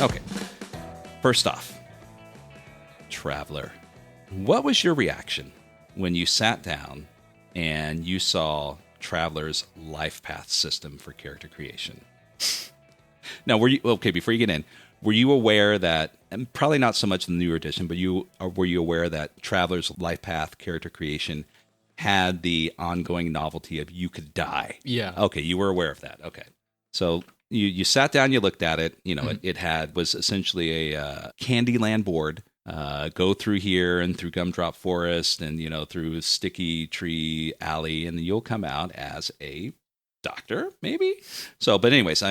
Okay. First off, Traveler. What was your reaction when you sat down and you saw Traveler's life path system for character creation? Now, before you get in, were you aware that, and probably not so much in the newer edition, but were you aware that Traveler's life path character creation had the ongoing novelty of you could die? Yeah. Okay, you were aware of that. Okay. So you sat down, you looked at it, it was essentially a Candyland board. Go through here and through Gumdrop Forest and, through Sticky Tree Alley, and then you'll come out as a doctor, maybe? So, but anyways,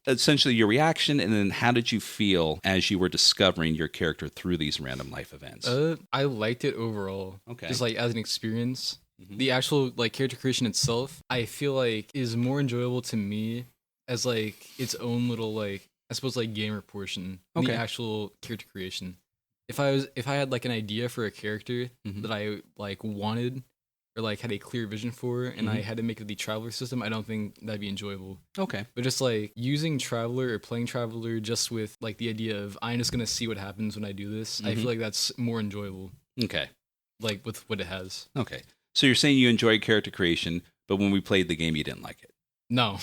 essentially your reaction, and then how did you feel as you were discovering your character through these random life events? I liked it overall. Okay. Just as an experience. Mm-hmm. The actual character creation itself, I feel is more enjoyable to me as its own little I suppose gamer portion. Okay. The actual character creation. If I had an idea for a character that I wanted or had a clear vision for, and I had to make it the Traveler system, I don't think that'd be enjoyable. Okay. But just using Traveler or playing Traveler just with the idea of I'm just gonna see what happens when I do this, I feel that's more enjoyable. Okay. With what it has. Okay. So you're saying you enjoyed character creation, but when we played the game, you didn't like it? No.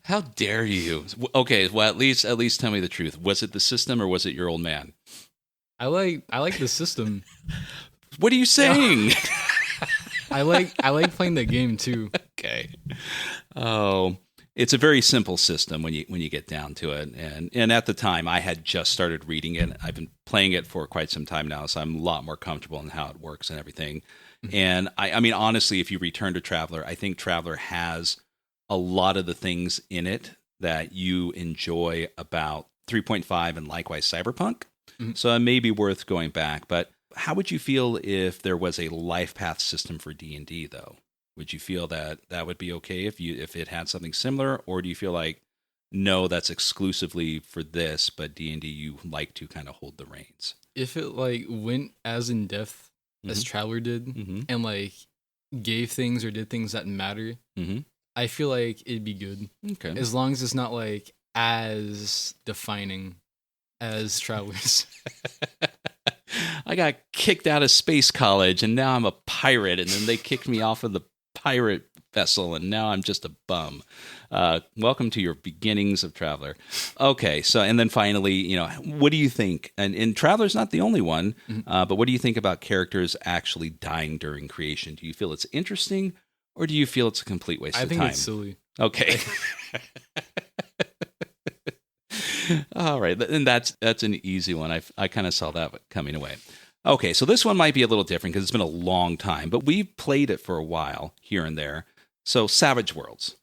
How dare you? Okay, well, at least tell me the truth. Was it the system or was it your old man? I like the system. What are you saying? I like playing the game too. Okay. Oh, it's a very simple system when you get down to it. And at the time, I had just started reading it. I've been playing it for quite some time now, so I'm a lot more comfortable in how it works and everything. Mm-hmm. And I mean, honestly, if you return to Traveler, I think Traveler has a lot of the things in it that you enjoy about 3.5 and likewise Cyberpunk. Mm-hmm. So it may be worth going back. But how would you feel if there was a life path system for D&D, though? Would you feel that would be okay if it had something similar? Or do you feel no, that's exclusively for this, but D&D you like to kind of hold the reins? If it went as in depth as Traveler did, and gave things or did things that matter, I feel it'd be good. Okay. As long as it's not as defining as Travelers. I got kicked out of Space College and now I'm a pirate, and then they kicked me off of the pirate vessel and now I'm just a bum. Welcome to your beginnings of Traveler. Okay, so and then finally, what do you think? And Traveler's not the only one, but what do you think about characters actually dying during creation? Do you feel it's interesting? Or do you feel it's a complete waste of time? I think it's silly. Okay. All right. And that's an easy one. I kind of saw that coming away. Okay. So this one might be a little different because it's been a long time, but we've played it for a while here and there. So Savage Worlds,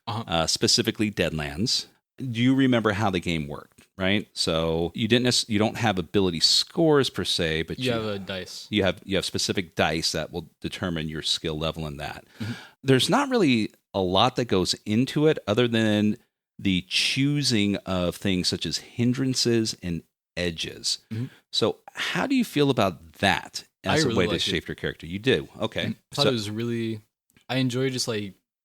specifically Deadlands. Do you remember how the game worked? Right, so you don't have ability scores per se, but you have a dice. You have specific dice that will determine your skill level in that. Mm-hmm. There's not really a lot that goes into it other than the choosing of things such as hindrances and edges. Mm-hmm. So how do you feel about that as a way to shape your character? You do, okay. I thought it was really. I enjoy just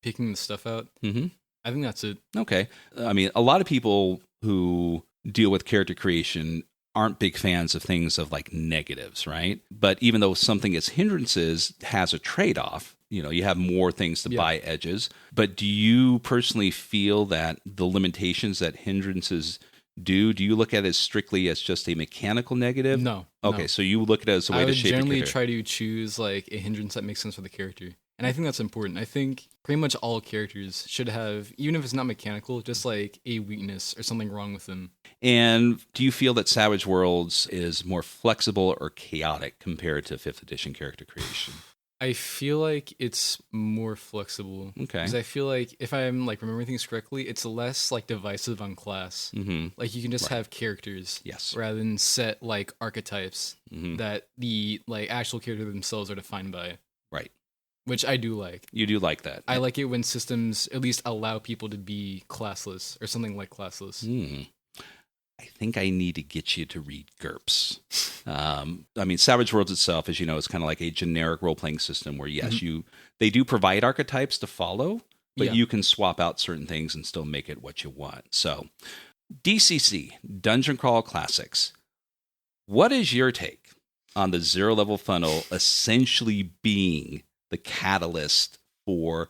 picking the stuff out. Mm-hmm. I think that's it. Okay, I mean, a lot of people who deal with character creation aren't big fans of things of negatives, right? But even though something as hindrances has a trade-off, you have more things to buy edges. But do you personally feel that the limitations that hindrances do you look at it as strictly as just a mechanical negative? No. Okay, so you look at it as a way to shape your character. I would generally try to choose a hindrance that makes sense for the character. And I think that's important. I think pretty much all characters should have, even if it's not mechanical, just a weakness or something wrong with them. And do you feel that Savage Worlds is more flexible or chaotic compared to 5th edition character creation? I feel it's more flexible. Okay. Because I feel if I'm remembering things correctly, it's less divisive on class. Mm-hmm. You can just have characters. Yes. Rather than set archetypes that the actual character themselves are defined by. Right. Which I do like. You do like that. I like it when systems at least allow people to be classless or something like classless. I think I need to get you to read GURPS. I mean, Savage Worlds itself, as you know, is kind of like a generic role-playing system where, yes, they do provide archetypes to follow, but you can swap out certain things and still make it what you want. So DCC, Dungeon Crawl Classics. What is your take on the zero level funnel essentially being the catalyst for,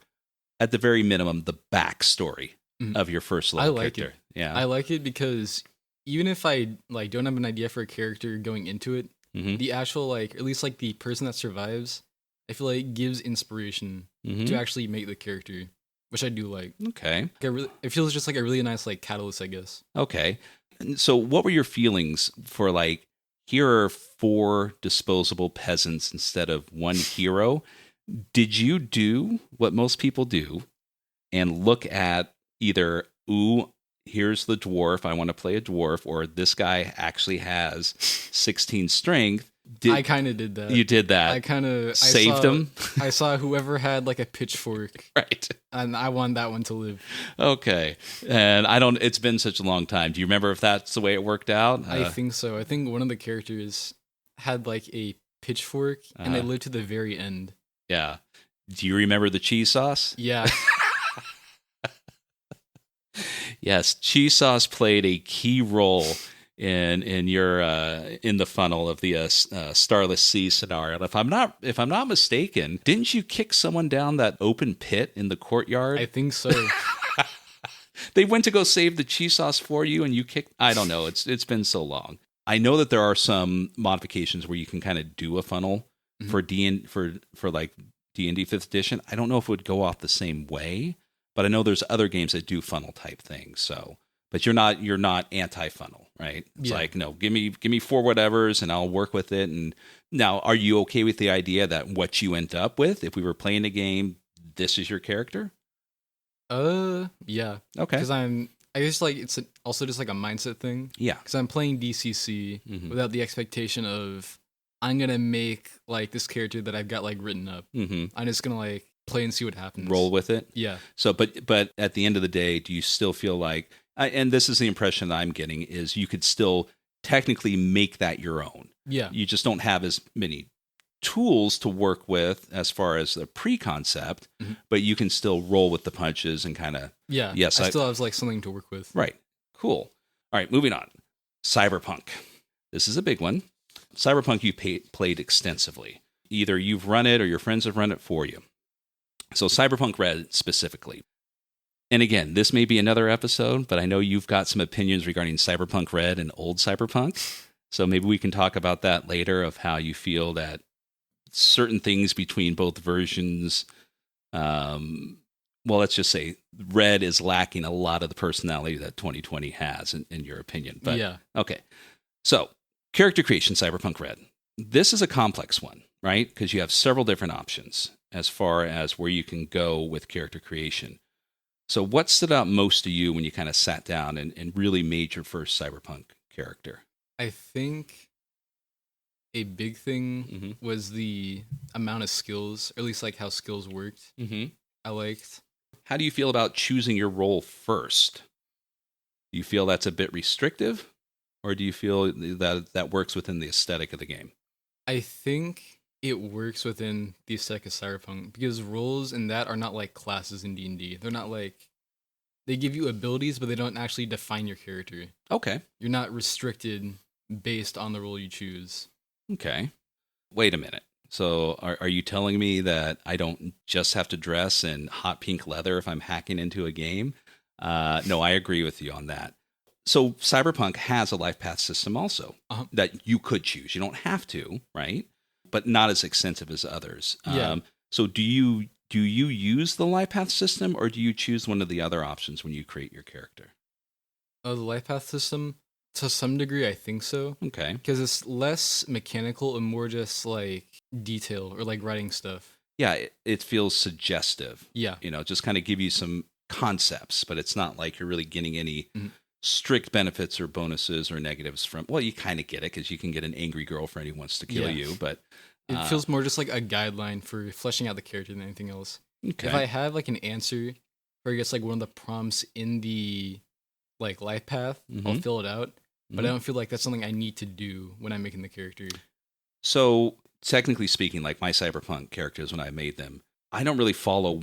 at the very minimum, the backstory of your first level character? Yeah, I like it because even if I like don't have an idea for a character going into it, the actual like, at least like the person that survives, I feel like gives inspiration to actually make the character, which I do like. Okay, it feels just like a really nice like catalyst, I guess. Okay, so what were your feelings for like, here are 4 disposable peasants instead of 1 hero? Did you do what most people do and look at either, ooh, here's the dwarf, I want to play a dwarf, or this guy actually has 16 strength? I kind of did that. You did that. I kind of saved him. I saw whoever had like a pitchfork, right? And I want that one to live. Okay, and I don't. It's been such a long time. Do you remember if that's the way it worked out? I think so. I think one of the characters had like a pitchfork, and they lived to the very end. Yeah. Do you remember the cheese sauce? Yeah. Yes, cheese sauce played a key role in your in the funnel of the Starless Sea scenario. And if I'm not mistaken, didn't you kick someone down that open pit in the courtyard? I think so. They went to go save the cheese sauce for you, and you kicked. I don't know. It's been so long. I know that there are some modifications where you can kind of do a funnel for like D&D 5th edition. I don't know if it would go off the same way, but I know there's other games that do funnel type things. So, but you're not anti-funnel, right? It's like, no, give me 4 whatevers and I'll work with it. And now, are you okay with the idea that what you end up with, if we were playing a game, this is your character? Yeah. Okay. Because I guess like it's also just like a mindset thing. Yeah. Because I'm playing DCC without the expectation of I'm gonna make like this character that I've got like written up. I'm just gonna like play and see what happens. Roll with it. Yeah. So, but at the end of the day, do you still feel like, and this is the impression that I'm getting, is you could still technically make that your own. Yeah. You just don't have as many tools to work with as far as the pre-concept, but you can still roll with the punches and kind of... Yeah. Yes, I still have like something to work with. Right. Cool. All right, moving on. Cyberpunk. This is a big one. Cyberpunk you played extensively. Either you've run it or your friends have run it for you. So Cyberpunk Red specifically. And again, this may be another episode, but I know you've got some opinions regarding Cyberpunk Red and old Cyberpunk. So maybe we can talk about that later, of how you feel that certain things between both versions, well, let's just say Red is lacking a lot of the personality that 2020 has, in your opinion. But, yeah. Okay. So character creation, Cyberpunk Red. This is a complex one, right? Because you have several different options as far as where you can go with character creation. So what stood out most to you when you kind of sat down and really made your first Cyberpunk character? I think a big thing was the amount of skills, or at least like how skills worked. I liked. How do you feel about choosing your role first? Do you feel that's a bit restrictive, or do you feel that works within the aesthetic of the game? I think it works within the aesthetic of Cyberpunk, because roles in that are not like classes in D&D. They're not like, they give you abilities, but they don't actually define your character. Okay. You're not restricted based on the role you choose. Okay. Wait a minute. So are you telling me that I don't just have to dress in hot pink leather if I'm hacking into a game? No, I agree with you on that. So Cyberpunk has a life path system also that you could choose. You don't have to, right? But not as extensive as others. Yeah. So do you use the life path system, or do you choose one of the other options when you create your character? The life path system, to some degree, I think so. Okay. Because it's less mechanical and more just like detail or like writing stuff. Yeah, it feels suggestive. Yeah. Just kind of give you some concepts, but it's not like you're really getting any strict benefits or bonuses or negatives from... Well, you kind of get it, because you can get an angry girlfriend who wants to kill you, but... It feels more just like a guideline for fleshing out the character than anything else. Okay. If I have like an answer, or I guess like one of the prompts in the like life path, I'll fill it out. But I don't feel like that's something I need to do when I'm making the character. So technically speaking, like my Cyberpunk characters, when I made them, I don't really follow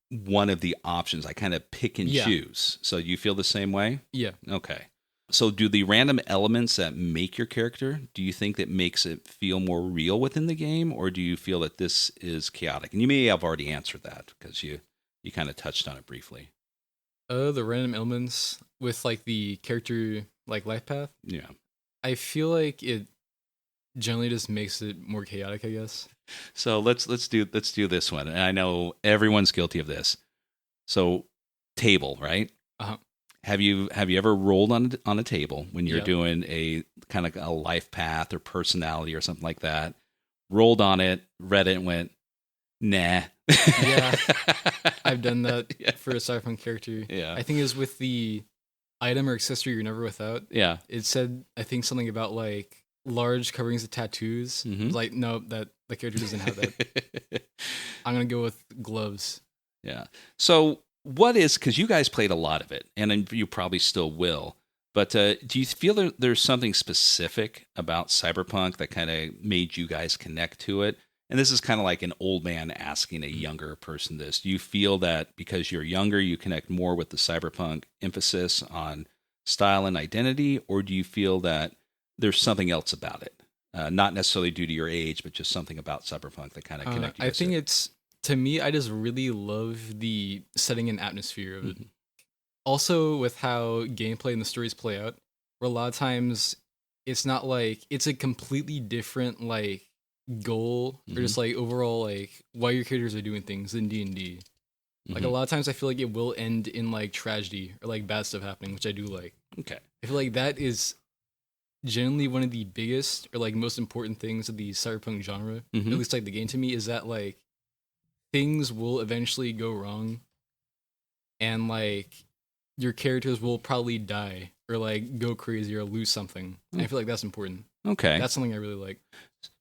one of the options. I kind of pick and choose. So you feel the same way? Yeah. Okay. So do the random elements that make your character, do you think that makes it feel more real within the game, or do you feel that this is chaotic? And you may have already answered that because you kind of touched on it briefly. The random elements with like the character like life path. Yeah. I feel like it generally just makes it more chaotic, I guess. So let's do this one. And I know everyone's guilty of this. So table, right? Uh-huh. Have you ever rolled on a table when you're doing a kind of a life path or personality or something like that? Rolled on it, read it, and went, nah. Yeah, I've done that for a Cyberpunk character. Yeah, I think it was with the item or accessory you're never without. Yeah, it said I think something about like large coverings of tattoos. Mm-hmm. Like no, that the character doesn't have that. I'm gonna go with gloves. Yeah. So what is, because you guys played a lot of it, and you probably still will, but do you feel there's something specific about Cyberpunk that kind of made you guys connect to it? And this is kind of like an old man asking a younger person this. Do you feel that because you're younger, you connect more with the Cyberpunk emphasis on style and identity, or do you feel that there's something else about it? Not necessarily due to your age, but just something about Cyberpunk that kind of connected you. I think it's, to me, I just really love the setting and atmosphere of it. Mm-hmm. Also, with how gameplay and the stories play out, where a lot of times it's not like it's a completely different like goal or just like overall like why your characters are doing things in D&D. Like a lot of times I feel like it will end in like tragedy or like bad stuff happening, which I do like. Okay. I feel like that is generally one of the biggest or like most important things of the Cyberpunk genre, at least like the game to me, is that like things will eventually go wrong and like your characters will probably die or like go crazy or lose something. And I feel like that's important. Okay. That's something I really like.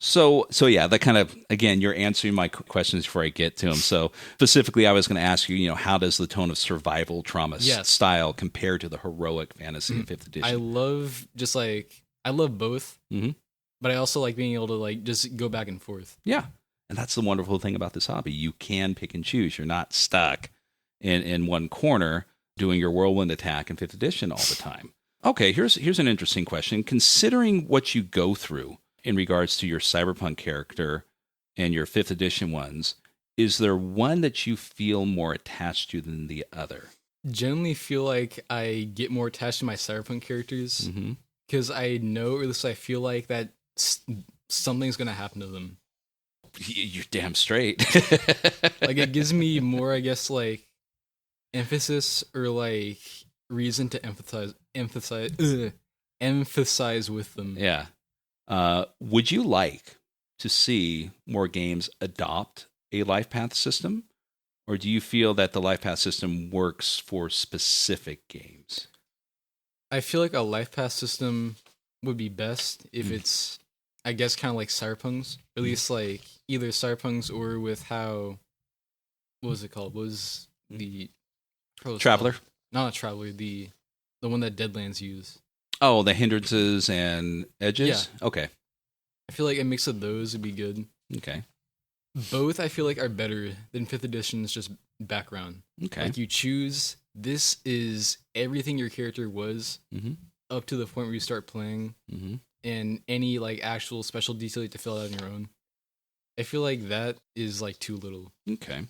So yeah, that kind of, again, you're answering my questions before I get to them. So specifically, I was going to ask you, how does the tone of survival trauma style compare to the heroic fantasy of 5th edition? I love both, but I also like being able to like just go back and forth. Yeah. And that's the wonderful thing about this hobby. You can pick and choose. You're not stuck in one corner doing your whirlwind attack in 5th edition all the time. Okay, here's an interesting question. Considering what you go through in regards to your Cyberpunk character and your 5th edition ones, is there one that you feel more attached to than the other? Generally feel like I get more attached to my Cyberpunk characters because I know, or at least I feel like that something's going to happen to them. You're damn straight. Like it gives me more, I guess, like emphasis or like reason to emphasize with them. Yeah. Would you like to see more games adopt a life path system, or do you feel that the life path system works for specific games? I feel like a life path system would be best if it's, I guess, kind of like Cyberpunk's, at least like either Cyberpunk's or with how, what was it called? What was the Traveler? Called? Not a Traveler, the one that Deadlands use. Oh, the hindrances and edges? Yeah. Okay. I feel like a mix of those would be good. Okay. Both, I feel like, are better than 5th edition's just background. Okay. Like you choose, this is everything your character was up to the point where you start playing, and any like actual special detail you have to fill out on your own. I feel like that is like too little. Okay.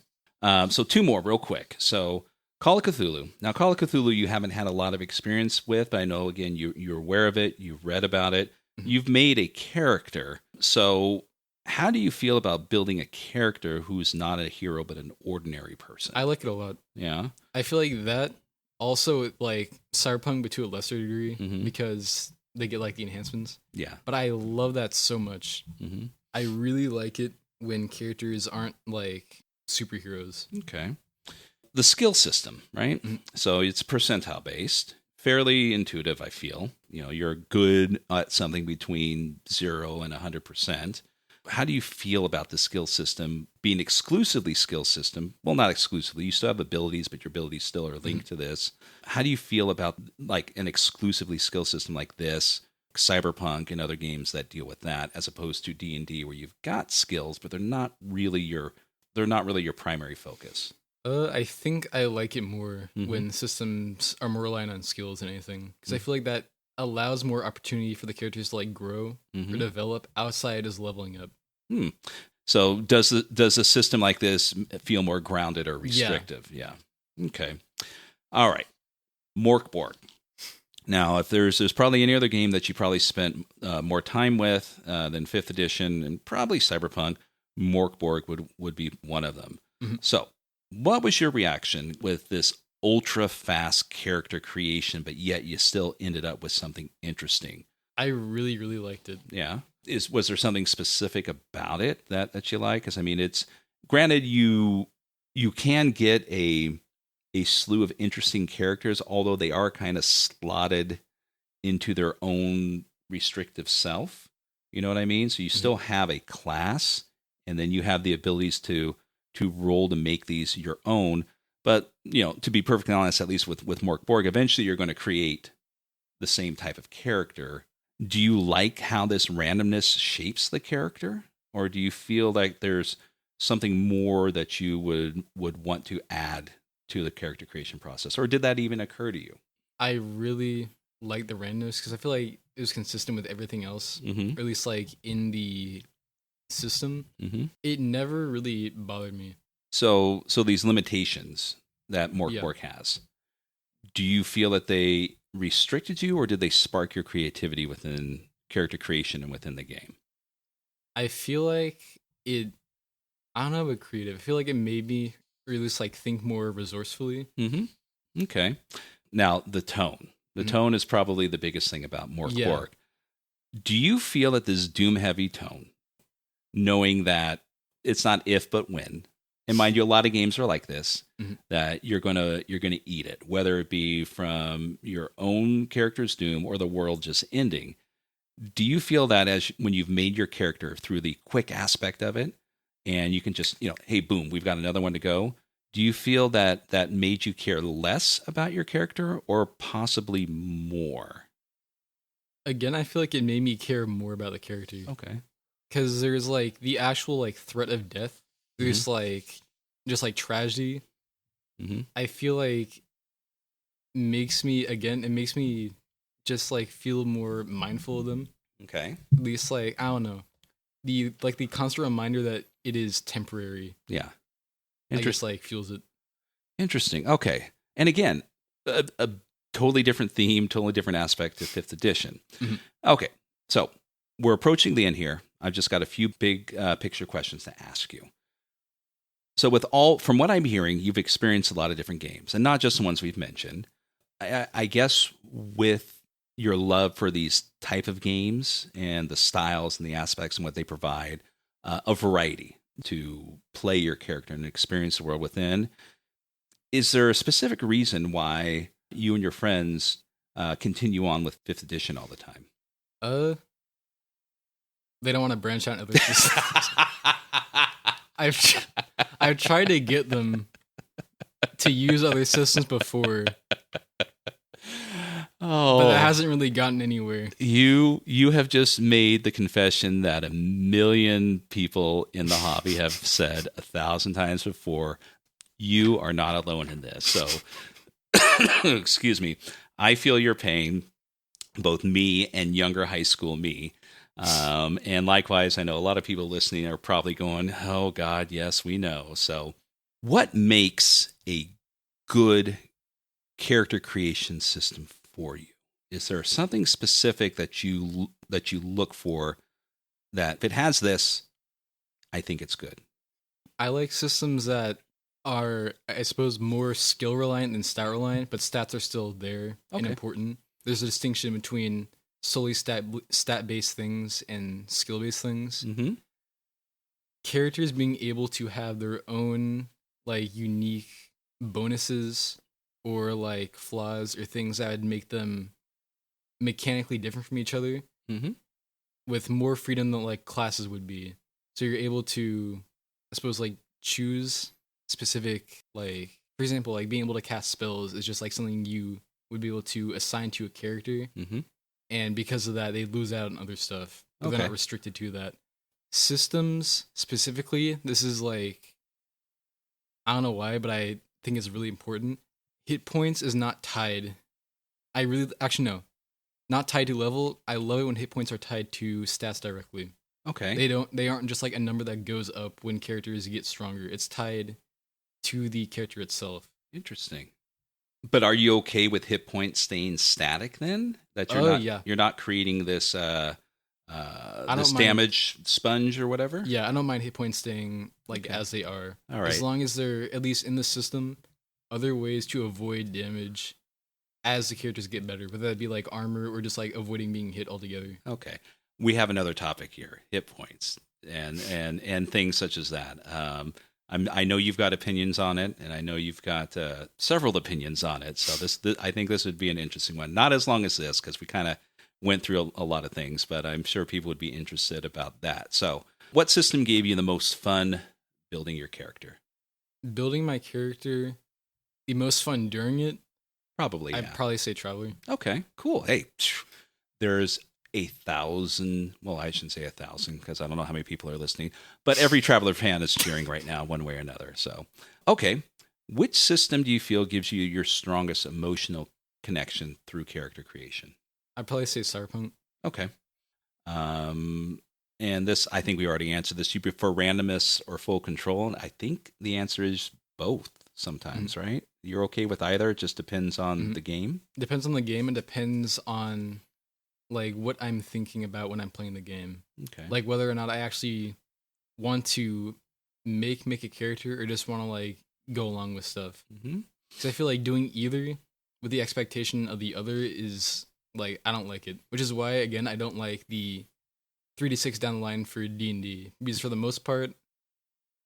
So 2 more real quick. So Call of Cthulhu. Now, Call of Cthulhu, you haven't had a lot of experience with, but I know, again, you're aware of it. You've read about it. You've made a character. So how do you feel about building a character who's not a hero, but an ordinary person? I like it a lot. Yeah. I feel like that also, like Cyberpunk, but to a lesser degree, because they get like the enhancements. Yeah. But I love that so much. I really like it when characters aren't like superheroes. Okay. The skill system, right? So it's percentile based, fairly intuitive, I feel. You're good at something between 0 and 100%. How do you feel about the skill system being exclusively skill system? Well, not exclusively. You still have abilities, but your abilities still are linked to this. How do you feel about like an exclusively skill system like this, Cyberpunk and other games that deal with that, as opposed to D&D where you've got skills, but they're not really your they're not really your primary focus. I think I like it more when systems are more reliant on skills than anything, because I feel like that allows more opportunity for the characters to like grow or develop outside as leveling up. So does a system like this feel more grounded or restrictive? Yeah. Okay. All right. Mörk Borg. Now, if there's probably any other game that you probably spent more time with than 5th edition, and probably Cyberpunk, Mörk Borg would be one of them. So, what was your reaction with this ultra fast character creation, but yet you still ended up with something interesting? I really, really liked it. Yeah. Was there something specific about it that you like? Because I mean, it's granted you can get a slew of interesting characters, although they are kind of slotted into their own restrictive self. You know what I mean? So you still have a class, and then you have the abilities to roll to make these your own. But, to be perfectly honest, at least with Mörk Borg, eventually you're going to create the same type of character. Do you like how this randomness shapes the character? Or do you feel like there's something more that you would want to add to the character creation process? Or did that even occur to you? I really like the randomness because I feel like it was consistent with everything else, or at least like in the system. It never really bothered me. So these limitations that Mörk Borg has, do you feel that they restricted you, or did they spark your creativity within character creation and within the game? I feel like it, I don't know about creative. I feel like it made me, or at least like think more resourcefully. Okay. Now, the tone. The tone is probably the biggest thing about Mörk Borg. Do you feel that this doom-heavy tone, knowing that it's not if but when, and mind you, a lot of games are like this, that you're gonna eat it, whether it be from your own character's doom or the world just ending. Do you feel that when you've made your character through the quick aspect of it, and you can just, hey, boom, we've got another one to go, do you feel that made you care less about your character or possibly more? Again, I feel like it made me care more about the character. Okay. Because there's like the actual like threat of death. There's like just like tragedy. I feel like it makes me just like feel more mindful of them. Okay. At least like, I don't know. The constant reminder that it is temporary. Yeah. Just like fuels it. Interesting. Okay. And again, a totally different theme, totally different aspect to 5th edition. Okay. So we're approaching the end here. I've just got a few big picture questions to ask you. So from what I'm hearing, you've experienced a lot of different games, and not just the ones we've mentioned. I guess with your love for these type of games and the styles and the aspects and what they provide, a variety to play your character and experience the world within. Is there a specific reason why you and your friends continue on with 5th edition all the time? They don't want to branch out other systems. I've tried to get them to use other systems before. But it hasn't really gotten anywhere. You have just made the confession that 1 million people in the hobby have said 1,000 times before. You are not alone in this. So, excuse me. I feel your pain, both me and younger high school me. And likewise, I know a lot of people listening are probably going, oh God, yes, we know. So what makes a good character creation system for you? Is there something specific that you look for that if it has this, I think it's good? I like systems that are, I suppose, more skill reliant than stat reliant, but stats are still there and important. There's a distinction between solely stat based things and skill based things. Characters being able to have their own like unique bonuses or like flaws or things that would make them mechanically different from each other, with more freedom than like classes would be. So you're able to, I suppose, like choose specific, like for example, like being able to cast spells is just like something you would be able to assign to a character. And because of that, they lose out on other stuff. But they're not restricted to that. Systems, specifically, this is like I don't know why, but I think it's really important. Hit points is not tied. I really actually no, not tied to level. I love it when hit points are tied to stats directly. Okay. They aren't just like a number that goes up when characters get stronger. It's tied to the character itself. Interesting. But are you okay with hit points staying static then? That you're not creating this this damage sponge or whatever? Yeah, I don't mind hit points staying like as they are. All right. As long as they're at least in the system, other ways to avoid damage as the characters get better, whether that be like armor or just like avoiding being hit altogether. Okay. We have another topic here, hit points and things such as that. I know you've got opinions on it, and I know you've got several opinions on it. So this I think this would be an interesting one. Not as long as this, because we kind of went through a lot of things, but I'm sure people would be interested about that. So what system gave you the most fun building your character? Building my character, the most fun during it? Probably, yeah. I'd probably say Traveler. Okay, cool. Hey, there's 1,000. Well, I shouldn't say 1,000 because I don't know how many people are listening, but every Traveler fan is cheering right now, one way or another. So, okay, which system do you feel gives you your strongest emotional connection through character creation? I'd probably say Cyberpunk. Okay. And this, I think we already answered this. You prefer randomness or full control? And I think the answer is both sometimes, right? You're okay with either. It just depends on the game. Depends on the game and depends on like what I'm thinking about when I'm playing the game. Okay. Like whether or not I actually want to make a character or just want to like go along with stuff. Because I feel like doing either with the expectation of the other is like I don't like it. Which is why again I don't like the 3 to 6 down the line for D&D, because for the most part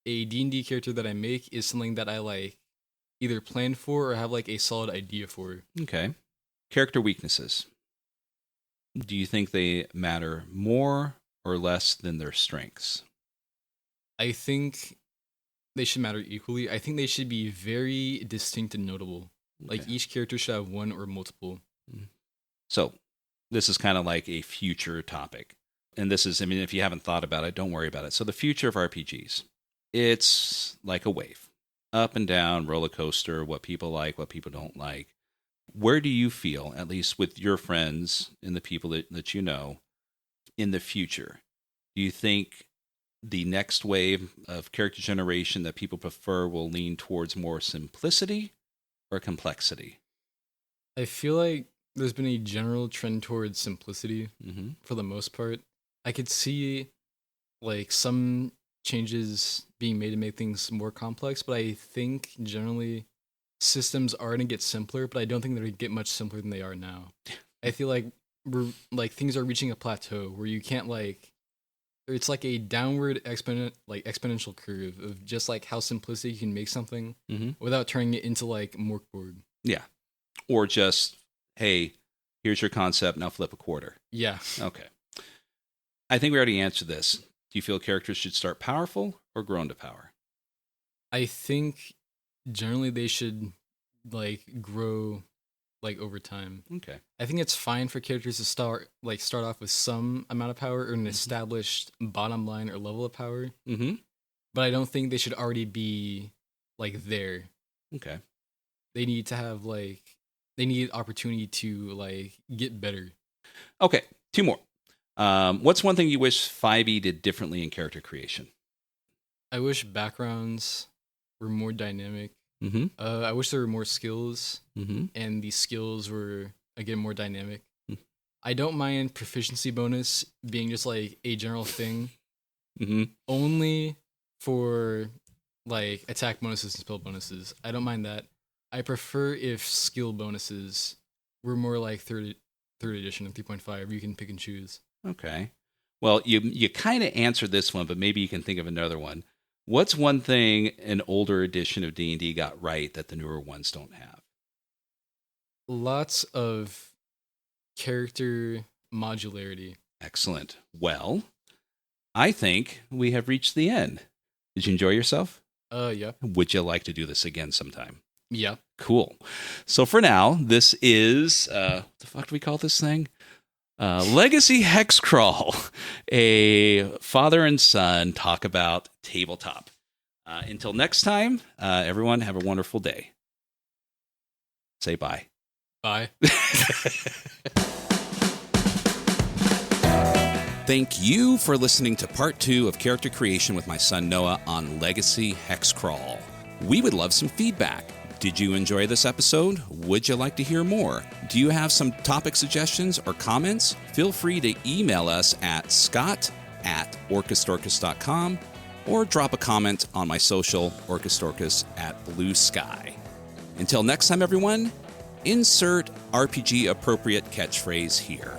a D&D character that I make is something that I like either plan for or have like a solid idea for. Okay. Character weaknesses. Do you think they matter more or less than their strengths? I think they should matter equally. I think they should be very distinct and notable. Okay. Like each character should have one or multiple. So this is kind of like a future topic. And this is, I mean, if you haven't thought about it, don't worry about it. So the future of RPGs, it's like a wave. Up and down, roller coaster, what people like, what people don't like. Where do you feel, at least with your friends and the people that you know, in the future? Do you think the next wave of character generation that people prefer will lean towards more simplicity or complexity? I feel like there's been a general trend towards simplicity for the most part. I could see like some changes being made to make things more complex, but I think generally systems are going to get simpler, but I don't think they're going to get much simpler than they are now. I feel like things are reaching a plateau where you can't like, it's like a downward exponential curve of just like how simplistic you can make something without turning it into like Mörk Borg. Yeah. Or just, hey, here's your concept, now flip a quarter. Yeah. Okay. I think we already answered this. Do you feel characters should start powerful or grow into power? I think generally they should like grow like over time. Okay. I think it's fine for characters to start off with some amount of power or an established bottom line or level of power. But I don't think they should already be like there. Okay. They need to have they need opportunity to like get better. Okay. 2 more. What's one thing you wish 5e did differently in character creation? I wish backgrounds were more dynamic. I wish there were more skills, and the skills were again more dynamic. I don't mind proficiency bonus being just like a general thing, only for like attack bonuses and spell bonuses. I don't mind that. I prefer if skill bonuses were more like third edition and 3.5, where you can pick and choose. Okay. Well, you kind of answered this one, but maybe you can think of another one. What's one thing an older edition of D&D got right that the newer ones don't have? Lots of character modularity. Excellent. Well, I think we have reached the end. Did you enjoy yourself? Yeah. Would you like to do this again sometime? Yeah. Cool. So for now, this is, what the fuck do we call this thing? Legacy Hexcrawl, a father and son talk about tabletop. Until next time, everyone have a wonderful day. Say bye. Bye. Thank you for listening to part 2 of character creation with my son Noah on Legacy Hexcrawl. We would love some feedback. Did you enjoy this episode? Would you like to hear more? Do you have some topic suggestions or comments? Feel free to email us at scott@orcustorcus.com or drop a comment on my social, Orcustorcus @Blue Sky. Until next time, everyone, insert RPG appropriate catchphrase here.